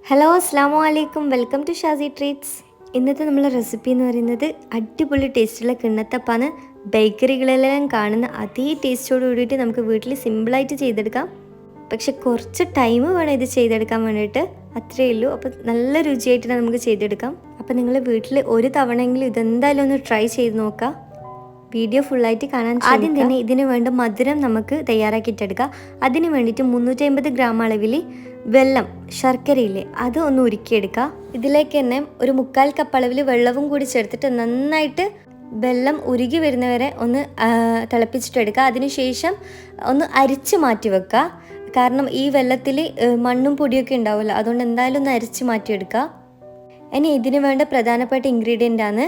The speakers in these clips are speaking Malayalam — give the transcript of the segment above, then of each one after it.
ഹലോ അസ്സാമു അലൈക്കും, വെൽക്കം ടു ഷാസി ട്രീറ്റ്സ്. ഇന്നത്തെ നമ്മളെ റെസിപ്പി എന്ന് പറയുന്നത് അടിപൊളി ടേസ്റ്റുള്ള കിണ്ണത്തപ്പാണ്. ബേക്കറികളിലെല്ലാം കാണുന്ന അതേ ടേസ്റ്റോട് കൂടിയിട്ട് നമുക്ക് വീട്ടിൽ സിമ്പിളായിട്ട് ചെയ്തെടുക്കാം. പക്ഷെ കുറച്ച് ടൈം വേണം ഇത് ചെയ്തെടുക്കാൻ വേണ്ടിയിട്ട്, അത്രയേ ഉള്ളൂ. അപ്പോൾ നല്ല രുചിയായിട്ട് നമുക്ക് ചെയ്തെടുക്കാം. അപ്പോൾ നിങ്ങൾ വീട്ടിൽ ഒരു തവണയെങ്കിലും ഇതെന്തായാലും ഒന്ന് ട്രൈ ചെയ്ത് നോക്കാം. വീഡിയോ ഫുള്ളായിട്ട് കാണാൻ ആദ്യം തന്നെ ഇതിന് വേണ്ട മധുരം നമുക്ക് തയ്യാറാക്കിയിട്ടെടുക്കാം. അതിന് വേണ്ടിയിട്ട് 350 ഗ്രാം അളവിൽ വെള്ളം, ശർക്കരയില്ലേ, അത് ഒന്ന് ഉരുക്കിയെടുക്കുക. ഇതിലേക്ക് തന്നെ ഒരു 1/4 കപ്പ് അളവിൽ വെള്ളവും കൂടി ചേർത്തിട്ട് നന്നായിട്ട് വെള്ളം ഉരുകി വരുന്നവരെ ഒന്ന് തിളപ്പിച്ചിട്ടെടുക്കുക. അതിനുശേഷം ഒന്ന് അരിച്ച് മാറ്റി വെക്കുക. കാരണം ഈ വെള്ളത്തിൽ മണ്ണും പൊടിയൊക്കെ ഉണ്ടാവില്ല, അതുകൊണ്ട് എന്തായാലും ഒന്ന് അരിച്ച് മാറ്റിയെടുക്കുക. ഇനി ഇതിന് വേണ്ട പ്രധാനപ്പെട്ട ഇൻഗ്രീഡിയൻ്റ് ആണ്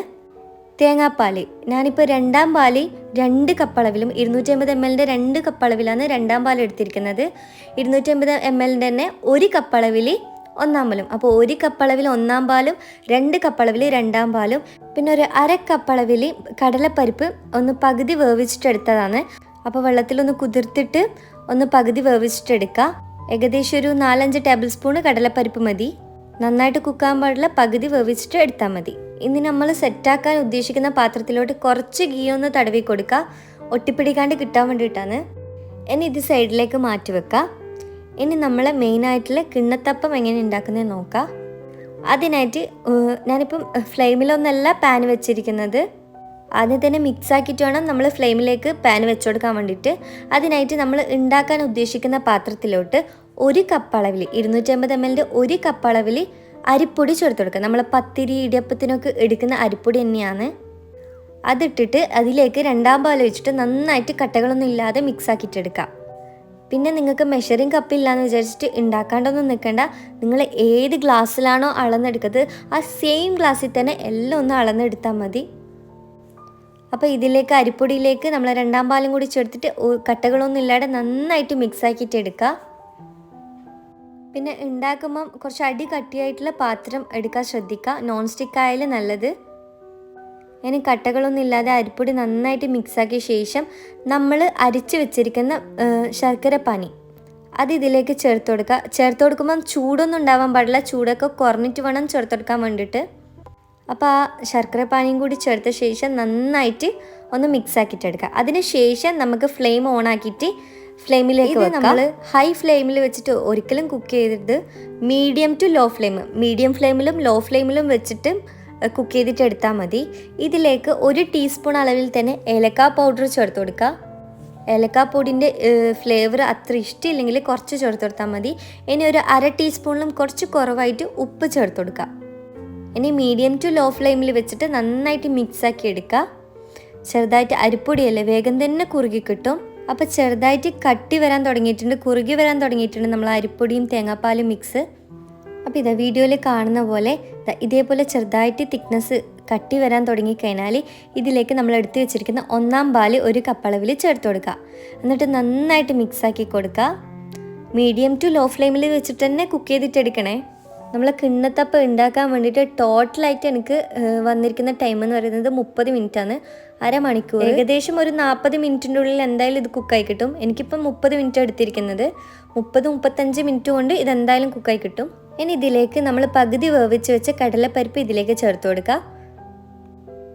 തേങ്ങാപ്പാൽ. ഞാനിപ്പോൾ രണ്ടാം പാല് 2 കപ്പ് അളവിലും 250 ml 2 കപ്പ് അളവിലാണ് രണ്ടാം പാൽ എടുത്തിരിക്കുന്നത്. 250 ml തന്നെ 1 കപ്പ് അളവിൽ ഒന്നാം പാലും. അപ്പോൾ 1 കപ്പ് അളവിൽ ഒന്നാം പാലും 2 കപ്പ് അളവിൽ രണ്ടാം പാലും, പിന്നെ ഒരു 1/2 കപ്പ് അളവിൽ കടലപ്പരിപ്പ് ഒന്ന് പകുതി വേവിച്ചിട്ടെടുത്തതാണ്. അപ്പോൾ വെള്ളത്തിലൊന്ന് കുതിർത്തിട്ട് ഒന്ന് പകുതി വേവിച്ചിട്ടെടുക്കുക. ഏകദേശം ഒരു 4-5 ടേബിൾ സ്പൂൺ കടലപ്പരിപ്പ് മതി. നന്നായിട്ട് കുക്കാൻ പാടില്ല, പകുതി വേവിച്ചിട്ട് എടുത്താൽ മതി. ഇനി നമ്മൾ സെറ്റാക്കാൻ ഉദ്ദേശിക്കുന്ന പാത്രത്തിലോട്ട് കുറച്ച് ഗീ ഒന്ന് തടവി കൊടുക്കുക, ഒട്ടിപ്പിടിക്കാണ്ട് കിട്ടാൻ വേണ്ടിയിട്ടാണ്. ഇനി ഇത് സൈഡിലേക്ക് മാറ്റി വെക്കുക. ഇനി നമ്മൾ മെയിനായിട്ടുള്ള കിണ്ണത്തപ്പം എങ്ങനെ ഉണ്ടാക്കുന്നത് നോക്കാം. അതിനായിട്ട് ഞാനിപ്പം ഫ്ലെയിമിലൊന്നല്ല പാൻ വെച്ചിരിക്കുന്നത്. ആദ്യം തന്നെ മിക്സ് ആക്കിയിട്ട് വേണം നമ്മൾ ഫ്ലെയിമിലേക്ക് പാൻ വെച്ച് കൊടുക്കാൻ വേണ്ടിയിട്ട്. അതിനായിട്ട് നമ്മൾ ഉണ്ടാക്കാൻ ഉദ്ദേശിക്കുന്ന പാത്രത്തിലോട്ട് 1 കപ്പ് അളവിൽ 250 ml 1 കപ്പ് അളവിൽ അരിപ്പൊടി ചേർത്ത് കൊടുക്കുക. നമ്മൾ പത്തിരി ഇടിയപ്പത്തിനൊക്കെ എടുക്കുന്ന അരിപ്പൊടി തന്നെയാണ്. അതിട്ടിട്ട് അതിലേക്ക് രണ്ടാം പാൽ ഒഴിച്ചിട്ട് നന്നായിട്ട് കട്ടകളൊന്നും ഇല്ലാതെ മിക്സ് ആക്കിയിട്ടെടുക്കാം. പിന്നെ നിങ്ങൾക്ക് മെഷറിങ് കപ്പില്ലാന്ന് വിചാരിച്ചിട്ട് ഉണ്ടാക്കാണ്ടൊന്നും നിൽക്കേണ്ട. നിങ്ങൾ ഏത് ഗ്ലാസ്സിലാണോ അളന്നെടുക്കുന്നത് ആ സെയിം ഗ്ലാസ്സിൽ തന്നെ എല്ലാം ഒന്ന് അളന്നെടുത്താൽ മതി. അപ്പോൾ ഇതിലേക്ക് അരിപ്പൊടിയിലേക്ക് നമ്മൾ രണ്ടാം പാലും കൂടി ചേർത്തിട്ട് കട്ടകളൊന്നും ഇല്ലാതെ നന്നായിട്ട് മിക്സ് ആക്കിയിട്ട് എടുക്കുക. പിന്നെ ഉണ്ടാക്കുമ്പം കുറച്ച് അടി കട്ടിയായിട്ടുള്ള പാത്രം എടുക്കാൻ ശ്രദ്ധിക്കുക. നോൺ സ്റ്റിക്ക് ആയാലും നല്ലത്. ഇനി കട്ടകളൊന്നും ഇല്ലാതെ അരിപ്പൊടി നന്നായിട്ട് മിക്സാക്കിയ ശേഷം നമ്മൾ അരിച്ച് വെച്ചിരിക്കുന്ന ശർക്കര പാനി അത് ഇതിലേക്ക് ചേർത്ത് കൊടുക്കുക. ചേർത്ത് കൊടുക്കുമ്പം ചൂടൊന്നും ഉണ്ടാവാൻ പാടില്ല, ചൂടൊക്കെ കുറഞ്ഞിട്ട് വേണം ചേർത്ത് കൊടുക്കാൻ വേണ്ടിയിട്ട്. അപ്പോൾ ആ ശർക്കര പാനിയും കൂടി ചേർത്ത ശേഷം നന്നായിട്ട് ഒന്ന് മിക്സ് ആക്കിയിട്ടെടുക്കുക. അതിന് ശേഷം നമുക്ക് ഫ്ലെയിം ഓൺ ആക്കിയിട്ട് ഫ്ലെയിമിലേക്ക് നമ്മൾ ഹൈ ഫ്ലെയിമിൽ വെച്ചിട്ട് ഒരിക്കലും കുക്ക് ചെയ്തിട്ട് medium to low flame, medium ഫ്ലെയിമിലും ലോ ഫ്ലെയിമിലും വെച്ചിട്ട് കുക്ക് ചെയ്തിട്ട് എടുത്താൽ മതി. ഇതിലേക്ക് 1 ടീസ്പൂൺ അളവിൽ തന്നെ ഏലക്ക പൗഡർ ചേർത്ത് കൊടുക്കുക. ഏലക്ക പൊടിൻ്റെ ഫ്ലേവർ അത്ര ഇഷ്ടമില്ലെങ്കിൽ കുറച്ച് ചേർത്ത് കൊടുത്താൽ മതി. ഇനി ഒരു 1/2 ടീസ്പൂണിലും കുറച്ച് കുറവായിട്ട് ഉപ്പ് ചേർത്ത് കൊടുക്കുക. ഇനി മീഡിയം ടു ലോ ഫ്ലെയിമിൽ വെച്ചിട്ട് നന്നായിട്ട് മിക്സാക്കി എടുക്കുക. ചെറുതായിട്ട് അരിപ്പൊടിയല്ലേ, വേഗം തന്നെ കുറുകി കിട്ടും. അപ്പോൾ ചെറുതായിട്ട് കട്ടി വരാൻ തുടങ്ങിയിട്ടുണ്ട്, കുറുകി വരാൻ തുടങ്ങിയിട്ടുണ്ട് നമ്മൾ അരിപ്പൊടിയും തേങ്ങാപ്പാലും മിക്സ്. അപ്പോൾ ഇതാ വീഡിയോയിൽ കാണുന്ന പോലെ ഇതേപോലെ ചെറുതായിട്ട് തിക്നെസ് കട്ടി വരാൻ തുടങ്ങിക്കഴിഞ്ഞാൽ ഇതിലേക്ക് നമ്മൾ എടുത്ത് വെച്ചിരിക്കുന്ന ഒന്നാം പാൽ 1 കപ്പ് അളവിൽ ചേർത്ത് കൊടുക്കുക. എന്നിട്ട് നന്നായിട്ട് മിക്സാക്കി കൊടുക്കുക. മീഡിയം ടു ലോ ഫ്ലെയിമിൽ വെച്ചിട്ട് തന്നെ കുക്ക് ചെയ്തിട്ടെടുക്കണേ. നമ്മൾ കിണ്ണത്തപ്പം ഉണ്ടാക്കാൻ വേണ്ടിയിട്ട് ടോട്ടലായിട്ട് എനിക്ക് വന്നിരിക്കുന്ന ടൈം എന്ന് പറയുന്നത് 30 മിനിറ്റാണ്, അരമണിക്കൂർ. ഏകദേശം ഒരു 40 മിനിറ്റിൻ്റെ ഉള്ളിൽ എന്തായാലും ഇത് കുക്കായി കിട്ടും. എനിക്കിപ്പം 30 മിനിറ്റ് എടുത്തിരിക്കുന്നത്. 30-35 മിനിറ്റ് കൊണ്ട് ഇതെന്തായാലും കുക്കായി കിട്ടും. ഇനി ഇതിലേക്ക് നമ്മൾ പകുതി വേവിച്ച് വെച്ച കടലപ്പരിപ്പ് ഇതിലേക്ക് ചേർത്ത് കൊടുക്കുക.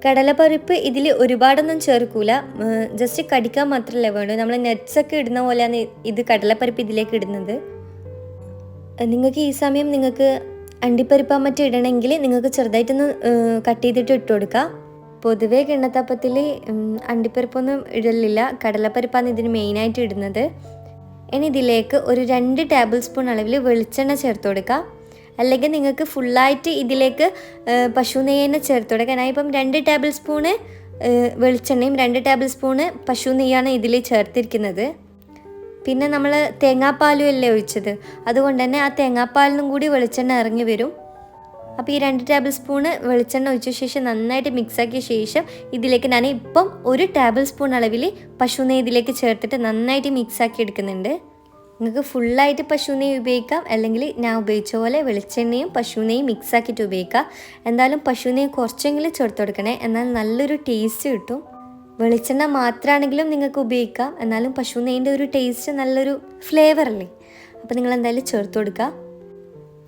കടലപ്പരിപ്പ് ഇതിൽ ഒരുപാടൊന്നും ചേർക്കൂല, ജസ്റ്റ് കടിക്കാൻ മാത്രമല്ലേ വേണ്ടൂ. നമ്മൾ നെറ്റ്സൊക്കെ ഇടുന്ന പോലെയാണ് ഇത് കടലപ്പരിപ്പ് ഇതിലേക്ക് ഇടുന്നത്. നിങ്ങൾക്ക് ഈ സമയം നിങ്ങൾക്ക് അണ്ടിപ്പരിപ്പ് മറ്റും ഇടണമെങ്കിൽ നിങ്ങൾക്ക് ചെറുതായിട്ടൊന്ന് കട്ട് ചെയ്തിട്ട് ഇട്ട് കൊടുക്കുക. പൊതുവേ കിണ്ണത്തപ്പത്തിൽ അണ്ടിപ്പരിപ്പൊന്നും ഇടലില്ല, കടലപ്പരിപ്പാണ് ഇതിന് മെയിനായിട്ട് ഇടുന്നത്. ഇനി ഇതിലേക്ക് ഒരു 2 ടേബിൾ സ്പൂൺ അളവിൽ വെളിച്ചെണ്ണ ചേർത്ത് കൊടുക്കുക. അല്ലെങ്കിൽ നിങ്ങൾക്ക് ഫുള്ളായിട്ട് ഇതിലേക്ക് പശു നെയ്യ് തന്നെ ചേർത്ത് കൊടുക്കുക. ഞാൻ ഇപ്പം 2 ടേബിൾ സ്പൂണ് വെളിച്ചെണ്ണയും 2 ടേബിൾ സ്പൂണ് പശു നെയ്യാണ് ഇതിൽ ചേർത്തിരിക്കുന്നത്. പിന്നെ നമ്മൾ തേങ്ങാപ്പാലും അല്ലേ ഒഴിച്ചത്, അതുകൊണ്ട് തന്നെ ആ തേങ്ങാപ്പാലിനും കൂടി വെളിച്ചെണ്ണ ഇറങ്ങി വരും. അപ്പോൾ ഈ 2 ടേബിൾ സ്പൂണ് വെളിച്ചെണ്ണ ഒഴിച്ച ശേഷം നന്നായിട്ട് മിക്സാക്കിയ ശേഷം ഇതിലേക്ക് ഞാൻ ഇപ്പം 1 ടേബിൾ സ്പൂൺ അളവിൽ പശു നെയ്യ് ഇതിലേക്ക് ചേർത്തിട്ട് നന്നായിട്ട് മിക്സാക്കി എടുക്കുന്നുണ്ട്. നിങ്ങൾക്ക് ഫുള്ളായിട്ട് പശു നെയ്യ് ഉപയോഗിക്കാം, അല്ലെങ്കിൽ ഞാൻ ഉപയോഗിച്ച പോലെ വെളിച്ചെണ്ണയും പശു നെയ്യും മിക്സാക്കിയിട്ട് ഉപയോഗിക്കാം. എന്തായാലും പശു നെയ്യ് കുറച്ചെങ്കിലും ചേർത്ത് കൊടുക്കണേ, എന്നാൽ നല്ലൊരു ടേസ്റ്റ് കിട്ടും. വെളിച്ചെണ്ണ മാത്രമാണെങ്കിലും നിങ്ങൾക്ക് ഉപയോഗിക്കാം, എന്നാലും പശു നെയ്യിൻ്റെ ഒരു ടേസ്റ്റ് നല്ലൊരു ഫ്ലേവർ അല്ലേ. അപ്പോൾ നിങ്ങൾ എന്തായാലും ചേർത്ത് കൊടുക്കുക.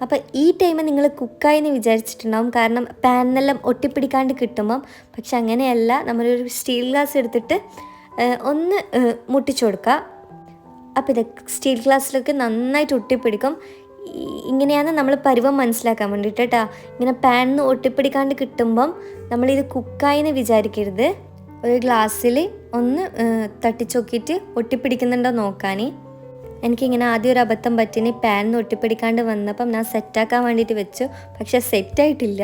അപ്പോൾ ഈ ടൈം നിങ്ങൾ കുക്കായി എന്ന് വിചാരിച്ചിട്ടുണ്ടാവും, കാരണം പാനിനെല്ലാം ഒട്ടിപ്പിടിക്കാണ്ട് കിട്ടുമ്പം. പക്ഷെ അങ്ങനെയല്ല, നമ്മളൊരു സ്റ്റീൽ ഗ്ലാസ് എടുത്തിട്ട് ഒന്ന് മുട്ടിച്ചു കൊടുക്കുക. അപ്പോൾ ഇത് സ്റ്റീൽ ഗ്ലാസ്സിലേക്ക് നന്നായിട്ട് ഒട്ടിപ്പിടിക്കും. ഇങ്ങനെയാണ് നമ്മൾ പരുവം മനസ്സിലാക്കാൻ വേണ്ടിയിട്ട് കേട്ടോ. ഇങ്ങനെ പാനിന്ന് ഒട്ടിപ്പിടിക്കാണ്ട് കിട്ടുമ്പം നമ്മളിത് കുക്കായിന്ന് വിചാരിക്കരുത്. ഒരു ഗ്ലാസ്സിൽ ഒന്ന് തട്ടിച്ച് നോക്കിയിട്ട് ഒട്ടിപ്പിടിക്കുന്നുണ്ടോ നോക്കാൻ. എനിക്കിങ്ങനെ ആദ്യം ഒരു അബദ്ധം പറ്റിന്, പാനിന്ന് ഒട്ടിപ്പിടിക്കാണ്ട് വന്നപ്പം ഞാൻ സെറ്റാക്കാൻ വേണ്ടിയിട്ട് വെച്ചു, പക്ഷേ സെറ്റായിട്ടില്ല.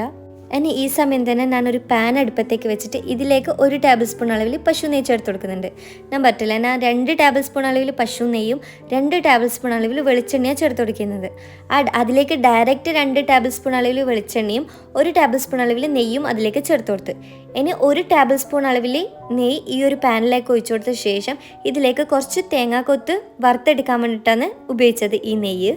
ഇനി ഈ സമയം തന്നെ ഞാനൊരു പാൻ അടുപ്പത്തേക്ക് വെച്ചിട്ട് ഇതിലേക്ക് 1 ടേബിൾ സ്പൂൺ അളവിൽ പശു നെയ്യ് ചേർത്ത് കൊടുക്കുന്നുണ്ട്. ഞാൻ പറ്റില്ല, ഞാൻ 2 ടേബിൾ സ്പൂൺ അളവിൽ പശു നെയ്യും 2 ടേബിൾ സ്പൂൺ അളവിൽ വെളിച്ചെണ്ണയാണ് ചേർത്ത് കൊടുക്കുന്നത്. അതിലേക്ക് ഡയറക്റ്റ് 2 ടേബിൾ സ്പൂൺ അളവിൽ വെളിച്ചെണ്ണയും 1 ടേബിൾ സ്പൂൺ അളവിൽ നെയ്യും അതിലേക്ക് ചേർത്ത് കൊടുത്ത്. ഇനി 1 ടേബിൾ സ്പൂൺ അളവിൽ നെയ്യ് ഈ ഒരു പാനിലേക്ക് ഒഴിച്ചു കൊടുത്ത ശേഷം ഇതിലേക്ക് കുറച്ച് തേങ്ങാക്കൊത്ത് വറുത്തെടുക്കാൻ വേണ്ടിയിട്ടാണ് ഉപയോഗിച്ചത് ഈ നെയ്യ്.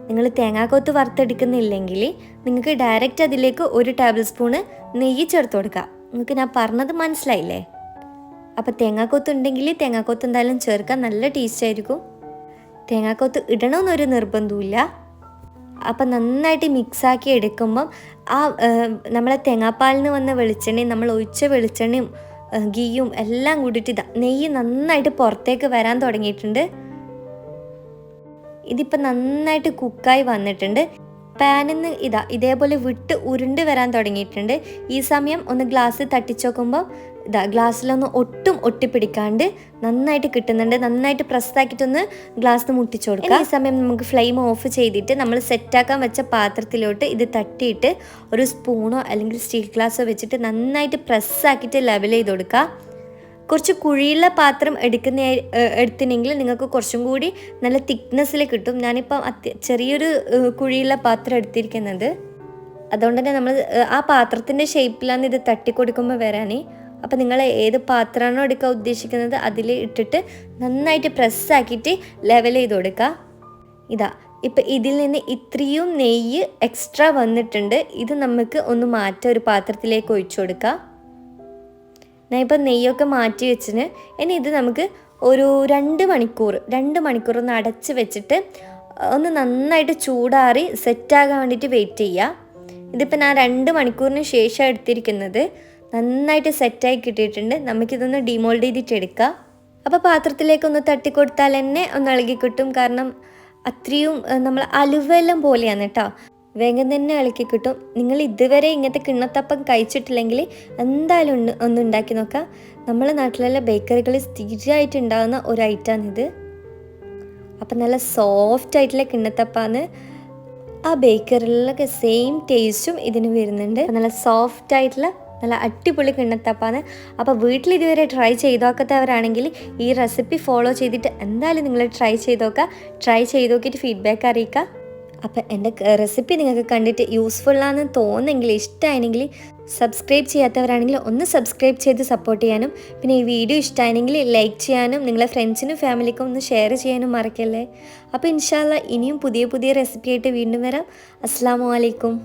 നിങ്ങൾ തേങ്ങാക്കൊത്ത് വറുത്തെടുക്കുന്നില്ലെങ്കിൽ നിങ്ങൾക്ക് ഡയറക്റ്റ് അതിലേക്ക് 1 ടേബിൾ സ്പൂണ് നെയ്യ് ചേർത്ത് കൊടുക്കുക. നിങ്ങൾക്ക് ഞാൻ പറഞ്ഞത് മനസ്സിലായില്ലേ? അപ്പോൾ തേങ്ങാക്കൊത്ത് ഉണ്ടെങ്കിൽ തേങ്ങാക്കൊത്ത് എന്തായാലും ചേർക്കാൻ നല്ല ടേസ്റ്റ് ആയിരിക്കും. തേങ്ങാക്കൊത്ത് ഇടണമെന്നൊരു നിർബന്ധമില്ല. അപ്പം നന്നായിട്ട് മിക്സാക്കി എടുക്കുമ്പം നമ്മളെ തേങ്ങാപ്പാലിൽ നിന്ന് വന്ന വെളിച്ചെണ്ണയും നമ്മൾ ഒഴിച്ച വെളിച്ചെണ്ണയും ഗീയും എല്ലാം കൂടിയിട്ട് നെയ്യ് നന്നായിട്ട് പുറത്തേക്ക് വരാൻ തുടങ്ങിയിട്ടുണ്ട്. ഇതിപ്പോൾ നന്നായിട്ട് കുക്കായി വന്നിട്ടുണ്ട്. പാനിൽ നിന്ന് ഇതേപോലെ വിട്ട് ഉരുണ്ട് വരാൻ തുടങ്ങിയിട്ടുണ്ട്. ഈ സമയം ഒന്ന് ഗ്ലാസ് തട്ടിച്ച് നോക്കുമ്പോൾ ഗ്ലാസ്സിലൊന്ന് ഒട്ടും ഒട്ടിപ്പിടിക്കാണ്ട് നന്നായിട്ട് കിട്ടുന്നുണ്ട്. നന്നായിട്ട് പ്രസ്സാക്കിയിട്ടൊന്ന് ഗ്ലാസ് മുട്ടിച്ചു കൊടുക്കുക. ഈ സമയം നമുക്ക് ഫ്ലെയിം ഓഫ് ചെയ്തിട്ട് നമ്മൾ സെറ്റാക്കാൻ വെച്ച പാത്രത്തിലോട്ട് ഇത് തട്ടിയിട്ട് ഒരു സ്പൂണോ അല്ലെങ്കിൽ സ്റ്റീൽ ഗ്ലാസ്സോ വെച്ചിട്ട് നന്നായിട്ട് പ്രസ്സാക്കിയിട്ട് ലെവൽ ചെയ്ത് കൊടുക്കുക. കുറച്ച് കുഴിയുള്ള പാത്രം എടുത്തിനെങ്കിൽ നിങ്ങൾക്ക് കുറച്ചും കൂടി നല്ല തിക്നെസ്സിൽ കിട്ടും. ഞാനിപ്പം ചെറിയൊരു കുഴിയുള്ള പാത്രം എടുത്തിരിക്കുന്നത്, അതുകൊണ്ട് തന്നെ നമ്മൾ ആ പാത്രത്തിൻ്റെ ഷേപ്പിലാണ് ഇത് തട്ടിക്കൊടുക്കുമ്പോൾ വരാൻ. അപ്പോൾ നിങ്ങൾ ഏത് പാത്രമാണോ എടുക്കാൻ ഉദ്ദേശിക്കുന്നത് അതിൽ ഇട്ടിട്ട് നന്നായിട്ട് പ്രസ്സാക്കിയിട്ട് ലെവൽ ചെയ്ത് കൊടുക്കുക. ഇപ്പം ഇതിൽ നിന്ന് ഇത്രയും നെയ്യ് എക്സ്ട്രാ വന്നിട്ടുണ്ട്. ഇത് നമുക്ക് ഒന്ന് മാറ്റാം, ഒരു പാത്രത്തിലേക്ക് ഒഴിച്ചു കൊടുക്കുക. ഞാൻ ഇപ്പം നെയ്യൊക്കെ മാറ്റി വെച്ചിന്. ഇനി ഇത് നമുക്ക് ഒരു 2 മണിക്കൂർ ഒന്ന് അടച്ച് വെച്ചിട്ട് ഒന്ന് നന്നായിട്ട് ചൂടാറി സെറ്റാകാൻ വേണ്ടിയിട്ട് വെയിറ്റ് ചെയ്യുക. ഇതിപ്പോൾ ഞാൻ 2 മണിക്കൂറിന് ശേഷം എടുത്തിരിക്കുന്നത്. നന്നായിട്ട് സെറ്റായി കിട്ടിയിട്ടുണ്ട്. നമുക്കിതൊന്ന് ഡിമോൾഡ് ചെയ്തിട്ട് എടുക്കാം. അപ്പോൾ പാത്രത്തിലേക്കൊന്ന് തട്ടിക്കൊടുത്താൽ തന്നെ ഒന്ന് ഇളകി കിട്ടും. കാരണം അത്രയും നമ്മൾ അലുവെല്ലാം പോലെയാണ് കേട്ടോ. വേഗം തന്നെ ഇളക്കി കിട്ടും. നിങ്ങൾ ഇതുവരെ ഇങ്ങനത്തെ കിണ്ണത്തപ്പം കഴിച്ചിട്ടില്ലെങ്കിൽ എന്തായാലും ഒന്ന് ഉണ്ടാക്കി നോക്കാം. നമ്മളെ നാട്ടിലുള്ള ബേക്കറികളിൽ സ്ഥിരമായിട്ട് ഉണ്ടാകുന്ന ഒരു ഐറ്റമാണിത്. അപ്പം നല്ല സോഫ്റ്റ് ആയിട്ടുള്ള കിണ്ണത്തപ്പാണ്. ആ ബേക്കറികളിലൊക്കെ സെയിം ടേസ്റ്റും ഇതിന് വരുന്നുണ്ട്. നല്ല സോഫ്റ്റ് ആയിട്ടുള്ള നല്ല അടിപൊളി കിണ്ണത്തപ്പാണ്. അപ്പോൾ വീട്ടിൽ ഇതുവരെ ട്രൈ ചെയ്ത് നോക്കാത്തവരാണെങ്കിൽ ഈ റെസിപ്പി ഫോളോ ചെയ്തിട്ട് എന്തായാലും നിങ്ങൾ ട്രൈ ചെയ്ത് നോക്കുക. ട്രൈ ചെയ്ത് നോക്കിയിട്ട് ഫീഡ്ബാക്ക് അറിയിക്കുക. അപ്പം എൻ്റെ റെസിപ്പി നിങ്ങൾക്ക് കണ്ടിട്ട് യൂസ്ഫുള്ളാണെന്ന് തോന്നുന്നെങ്കിൽ, ഇഷ്ടമായെങ്കിൽ, സബ്സ്ക്രൈബ് ചെയ്യാത്തവരാണെങ്കിൽ ഒന്ന് സബ്സ്ക്രൈബ് ചെയ്ത് സപ്പോർട്ട് ചെയ്യാനും, പിന്നെ ഈ വീഡിയോ ഇഷ്ടമായെങ്കിൽ ലൈക്ക് ചെയ്യാനും നിങ്ങളെ ഫ്രണ്ട്സിനും ഫാമിലിക്കും ഒന്ന് ഷെയർ ചെയ്യാനും മറക്കല്ലേ. അപ്പോൾ ഇൻഷാ അല്ലാഹ് ഇനിയും പുതിയ റെസിപ്പി ആയിട്ട് വീണ്ടും വരാം. അസ്സലാമു അലൈക്കും.